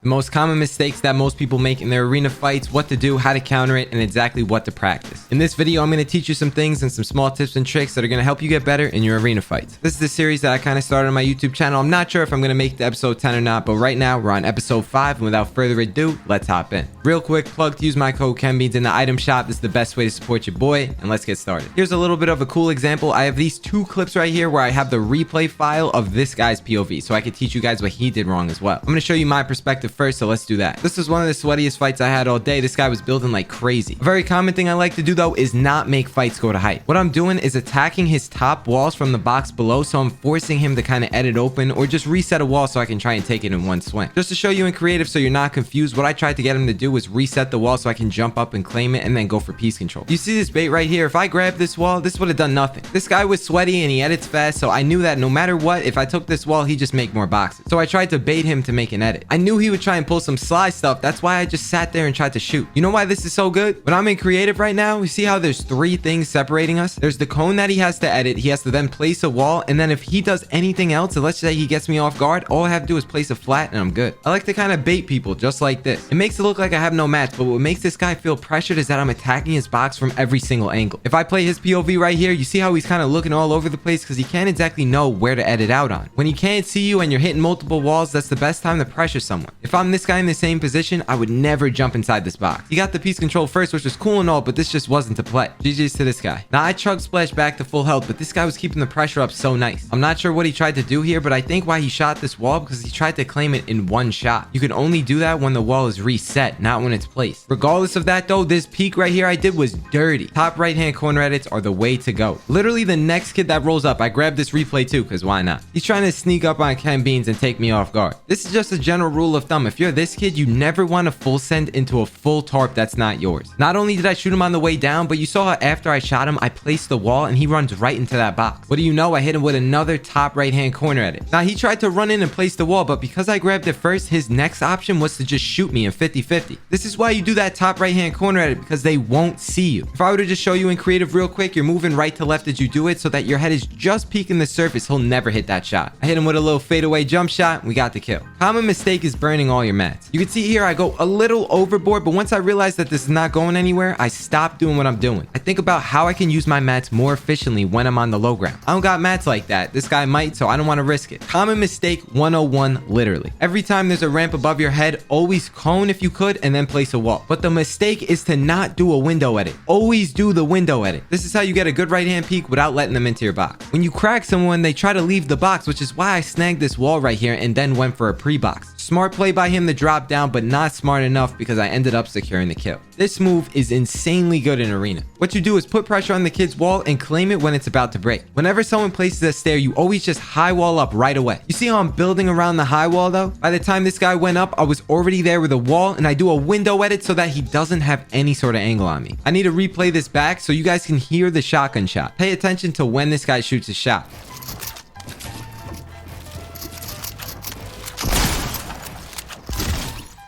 The most common mistakes that most people make in their arena fights, what to do, how to counter it, and exactly what to practice. In this video, I'm going to teach you some things and some small tips and tricks that are going to help you get better in your arena fights. This is the series that I kind of started on my YouTube channel. I'm not sure if I'm going to make the episode 10 or not, but right now we're on episode 5, and without further ado, let's hop in. Real quick, plug to use my code KenBeans in the item shop. This is the best way to support your boy, and let's get started. Here's a little bit of a cool example. I have these two clips right here where I have the replay file of this guy's POV, so I can teach you guys what he did wrong as well. I'm going to show you my perspective first, so let's do that. This was one of the sweatiest fights I had all day. This guy was building like crazy. A very common thing I like to do though is not make fights go to height. What I'm doing is attacking his top walls from the box below, so I'm forcing him to kind of edit open or just reset a wall so I can try and take it in one swing. Just to show you in creative so you're not confused, what I tried to get him to do was reset the wall so I can jump up and claim it and then go for piece control. You see this bait right here? If I grabbed this wall, this would have done nothing. This guy was sweaty and he edits fast, so I knew that no matter what, if I took this wall, he'd just make more boxes. So I tried to bait him to make an edit. I knew he would try and pull some sly stuff. That's why I just sat there and tried to shoot. You know why this is so good? When I'm in creative right now, you see how there's three things separating us? There's the cone that he has to edit. He has to then place a wall, and then if he does anything else, and let's say he gets me off guard, all I have to do is place a flat and I'm good. I like to kind of bait people just like this. It makes it look like I have no match, but what makes this guy feel pressured is that I'm attacking his box from every single angle. If I play his POV right here, you see how he's kind of looking all over the place because he can't exactly know where to edit out on. When he can't see you and you're hitting multiple walls, that's the best time to pressure someone. If I'm this guy in the same position, I would never jump inside this box. He got the piece control first, which was cool and all, but this just wasn't to play. GG's to this guy. Now I chug splash back to full health, but this guy was keeping the pressure up so nice. I'm not sure what he tried to do here, but I think why he shot this wall because he tried to claim it in one shot. You can only do that when the wall is reset, not when it's placed. Regardless of that though, this peek right here I did was dirty. Top right hand corner edits are the way to go. Literally the next kid that rolls up, I grabbed this replay too, because why not? He's trying to sneak up on KenBeans and take me off guard. This is just a general rule of thumb. If you're this kid, you never want to full send into a full tarp that's not yours. Not only did I shoot him on the way down, but you saw how after I shot him, I placed the wall and he runs right into that box. What do you know? I hit him with another top right hand corner edit. Now he tried to run in and place the wall, but because I grabbed it first, his next option was to just shoot me in 50-50. This is why you do that top right hand corner edit, because they won't see you. If I were to just show you in creative real quick, you're moving right to left as you do it so that your head is just peeking the surface. He'll never hit that shot. I hit him with a little fadeaway jump shot and we got the kill. Common mistake is burning all your mats. You can see here I go a little overboard, but once I realized that this is not going anywhere, I stopped doing what I'm doing. I think about how I can use my mats more efficiently when I'm on the low ground. I don't got mats like that. This guy might, so I don't want to risk it. Common mistake 101, literally. Every time there's a ramp above your head, always cone if you could and then place a wall. But the mistake is to not do a window edit. Always do the window edit. This is how you get a good right hand peek without letting them into your box. When you crack someone, they try to leave the box, which is why I snagged this wall right here and then went for a pre-box. Smart play by him to drop down, but not smart enough because I ended up securing the kill. This move is insanely good in arena. What you do is put pressure on the kid's wall and claim it when it's about to break. Whenever someone places a stair, you always just high wall up right away. You see how I'm building around the high wall though? By the time this guy went up, I was already there with a wall, and I do a window edit so that he doesn't have any sort of angle on me. I need to replay this back so you guys can hear the shotgun shot. Pay attention to when this guy shoots a shot.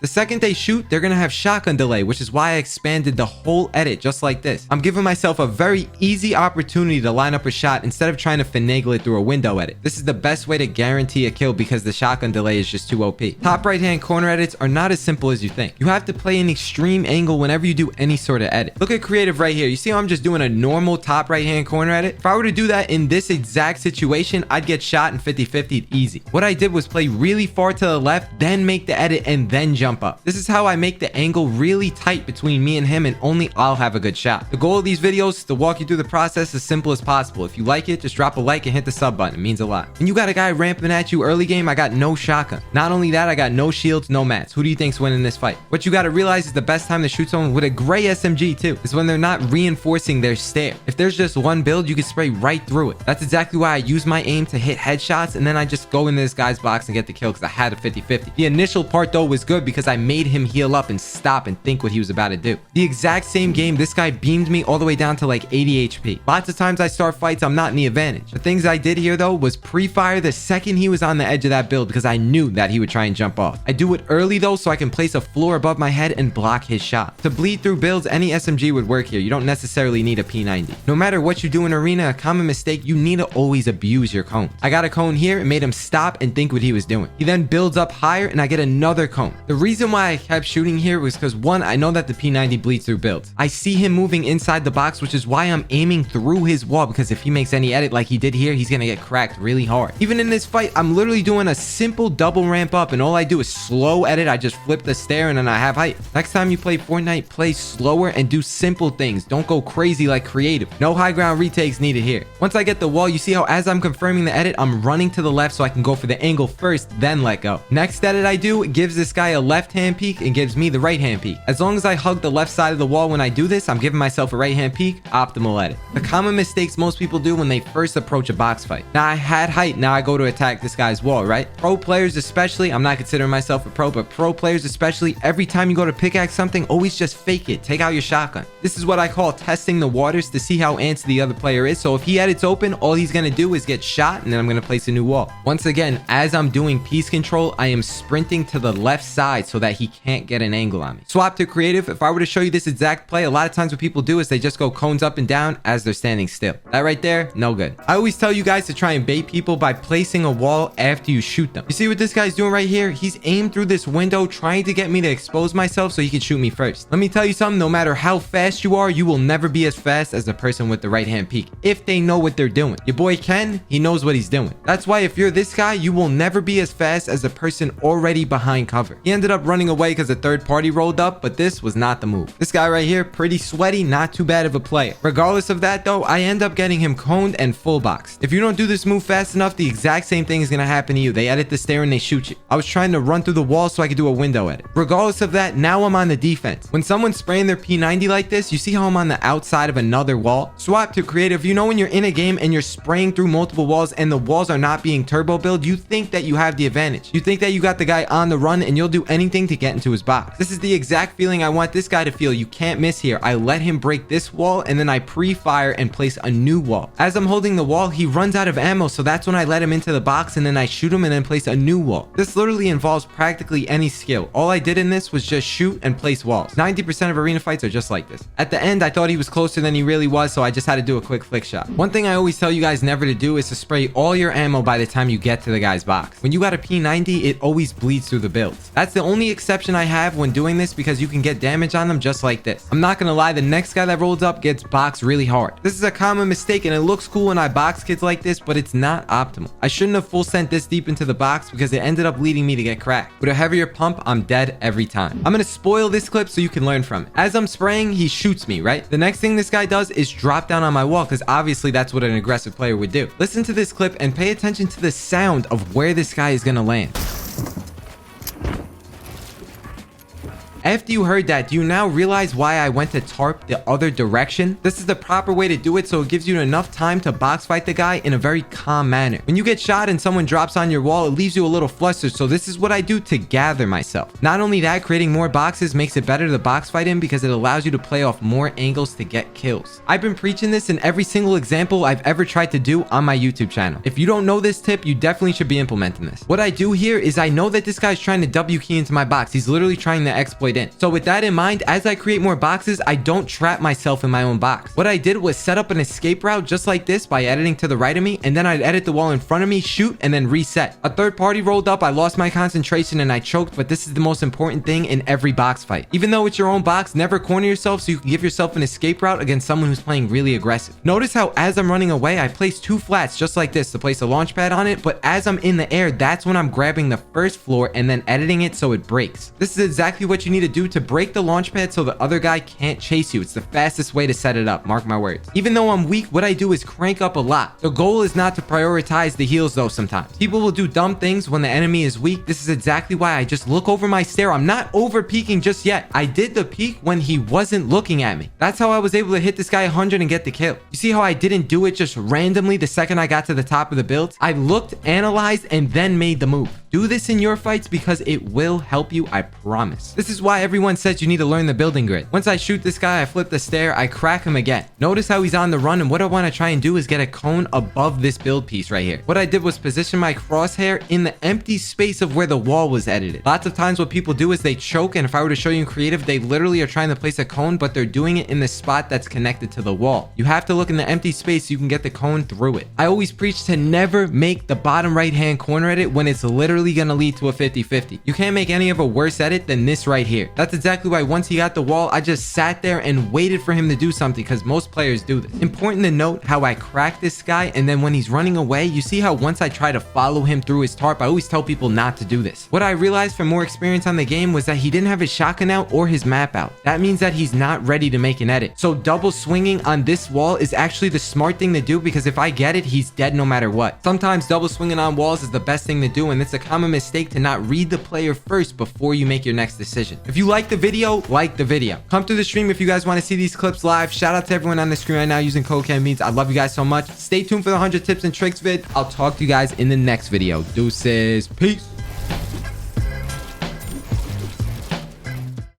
The second they shoot, they're gonna have shotgun delay, which is why I expanded the whole edit just like this. I'm giving myself a very easy opportunity to line up a shot instead of trying to finagle it through a window edit. This is the best way to guarantee a kill because the shotgun delay is just too OP. Top right hand corner edits are not as simple as you think. You have to play an extreme angle whenever you do any sort of edit. Look at creative right here. You see how I'm just doing a normal top right hand corner edit? If I were to do that in this exact situation, I'd get shot in 50-50 easy. What I did was play really far to the left, then make the edit and then jump up. This is how I make the angle really tight between me and him, and only I'll have a good shot. The goal of these videos is to walk you through the process as simple as possible. If you like it, just drop a like and hit the sub button. It means a lot. When you got a guy ramping at you early game, I got no shotgun. Not only that, I got no shields, no mats. Who do you think's winning this fight? What you got to realize is the best time to shoot someone with a gray SMG too is when they're not reinforcing their stair. If there's just one build, you can spray right through it. That's exactly why I use my aim to hit headshots, and then I just go into this guy's box and get the kill because I had a 50-50. The initial part though was good because because I made him heal up and stop and think what he was about to do. The exact same game, this guy beamed me all the way down to like 80 HP. Lots of times I start fights, I'm not in the advantage. The things I did here though was pre-fire the second he was on the edge of that build because I knew that he would try and jump off. I do it early though so I can place a floor above my head and block his shot. To bleed through builds, any SMG would work here. You don't necessarily need a P90. No matter what you do in arena, a common mistake, you need to always abuse your cone. I got a cone here and made him stop and think what he was doing. He then builds up higher and I get another cone. The reason why I kept shooting here was because one, I know that the P90 bleeds through builds. I see him moving inside the box, which is why I'm aiming through his wall, because if he makes any edit like he did here, he's gonna get cracked really hard. Even in this fight, I'm literally doing a simple double ramp up and all I do is slow edit. I just flip the stair and then I have height. Next time you play Fortnite, play slower and do simple things. Don't go crazy like creative. No high ground retakes needed here. Once I get the wall, you see how as I'm confirming the edit, I'm running to the left so I can go for the angle first, then let go. Next edit I do gives this guy a left hand peek and gives me the right hand peek. As long as I hug the left side of the wall when I do this, I'm giving myself a right hand peek, optimal edit. The common mistakes most people do when they first approach a box fight. Now I had height, now I go to attack this guy's wall, right? Pro players especially, I'm not considering myself a pro, but pro players especially, every time you go to pickaxe something, always just fake it. Take out your shotgun. This is what I call testing the waters to see how antsy the other player is. So if he edits open, all he's gonna do is get shot and then I'm gonna place a new wall. Once again, as I'm doing piece control, I am sprinting to the left side so that he can't get an angle on me. Swap to creative. If I were to show you this exact play, a lot of times what people do is they just go cones up and down as they're standing still. That right there, no good. I always tell you guys to try and bait people by placing a wall after you shoot them. You see what this guy's doing right here? He's aimed through this window trying to get me to expose myself so he can shoot me first. Let me tell you something, no matter how fast you are, you will never be as fast as the person with the right hand peek if they know what they're doing. Your boy Ken, he knows what he's doing. That's why if you're this guy, you will never be as fast as the person already behind cover. He ended up running away because a third party rolled up, but this was not the move. This guy right here, pretty sweaty, not too bad of a player. Regardless of that though, I end up getting him coned and full boxed. If you don't do this move fast enough, the exact same thing is gonna happen to you. They edit the stair and they shoot you. I was trying to run through the wall so I could do a window edit. Regardless of that, now I'm on the defense. When someone's spraying their P90 like this, you see how I'm on the outside of another wall? Swap to creative. You know when you're in a game and you're spraying through multiple walls and the walls are not being turbo build, you think that you have the advantage. You think that you got the guy on the run and you'll do anything to get into his box. This is the exact feeling I want this guy to feel. You can't miss here. I let him break this wall and then I pre-fire and place a new wall. As I'm holding the wall, he runs out of ammo, so that's when I let him into the box and then I shoot him and then place a new wall. This literally involves practically any skill. All I did in this was just shoot and place walls. 90% of arena fights are just like this. At the end, I thought he was closer than he really was, so I just had to do a quick flick shot. One thing I always tell you guys never to do is to spray all your ammo by the time you get to the guy's box. When you got a P90, it always bleeds through the builds. That's the only exception I have when doing this because you can get damage on them just like this. I'm not gonna lie, the next guy that rolls up gets boxed really hard. This is a common mistake and it looks cool when I box kids like this, but it's not optimal. I shouldn't have full sent this deep into the box because it ended up leading me to get cracked. With a heavier pump, I'm dead every time. I'm gonna spoil this clip so you can learn from it. As I'm spraying, he shoots me, right? The next thing this guy does is drop down on my wall because obviously that's what an aggressive player would do. Listen to this clip and pay attention to the sound of where this guy is gonna land. After you heard that, do you now realize why I went to tarp the other direction? This is the proper way to do it so it gives you enough time to box fight the guy in a very calm manner. When you get shot and someone drops on your wall, it leaves you a little flustered, so this is what I do to gather myself. Not only that, creating more boxes makes it better to box fight in because it allows you to play off more angles to get kills. I've been preaching this in every single example I've ever tried to do on my YouTube channel. If you don't know this tip, you definitely should be implementing this. What I do here is I know that this guy's trying to W key into my box. He's literally trying to exploit in. So with that in mind, as I create more boxes, I don't trap myself in my own box. What I did was set up an escape route just like this by editing to the right of me, and then I'd edit the wall in front of me, shoot, and then reset. A third party rolled up, I lost my concentration and I choked, but this is the most important thing in every box fight. Even though it's your own box, never corner yourself so you can give yourself an escape route against someone who's playing really aggressive. Notice how as I'm running away, I place two flats just like this to place a launch pad on it, but as I'm in the air, that's when I'm grabbing the first floor and then editing it so it breaks. This is exactly what you need to do to break the launch pad so the other guy can't chase you. It's the fastest way to set it up, mark my words. Even though I'm weak, what I do is crank up a lot. The goal is not to prioritize the heals though sometimes. People will do dumb things when the enemy is weak. This is exactly why I just look over my stair. I'm not over peeking just yet. I did the peek when he wasn't looking at me. That's how I was able to hit this guy 100 and get the kill. You see how I didn't do it just randomly the second I got to the top of the build? I looked, analyzed, and then made the move. Do this in your fights because it will help you, I promise. This is why everyone says you need to learn the building grid. Once I shoot this guy, I flip the stair, I crack him again. Notice how he's on the run, and what I want to try and do is get a cone above this build piece right here. What I did was position my crosshair in the empty space of where the wall was edited. Lots of times what people do is they choke, and if I were to show you in creative, they literally are trying to place a cone, but they're doing it in the spot that's connected to the wall. You have to look in the empty space so you can get the cone through it. I always preach to never make the bottom right hand corner edit when it's literally going to lead to a 50-50. You can't make any of a worse edit than this right here. That's exactly why once he got the wall, I just sat there and waited for him to do something, because most players do this. Important to note how I cracked this guy, and then when he's running away, you see how once I try to follow him through his tarp, I always tell people not to do this. What I realized from more experience on the game was that he didn't have his shotgun out or his map out. That means that he's not ready to make an edit. So double swinging on this wall is actually the smart thing to do, because if I get it, he's dead no matter what. Sometimes double swinging on walls is the best thing to do, and it's a common mistake to not read the player first before you make your next decision. If you like the video, like the video. Come to the stream if you guys want to see these clips live. Shout out to everyone on the screen right now using code KenBeans. I love you guys so much. Stay tuned for the 100 tips and tricks vid. I'll talk to you guys in the next video. Deuces. Peace.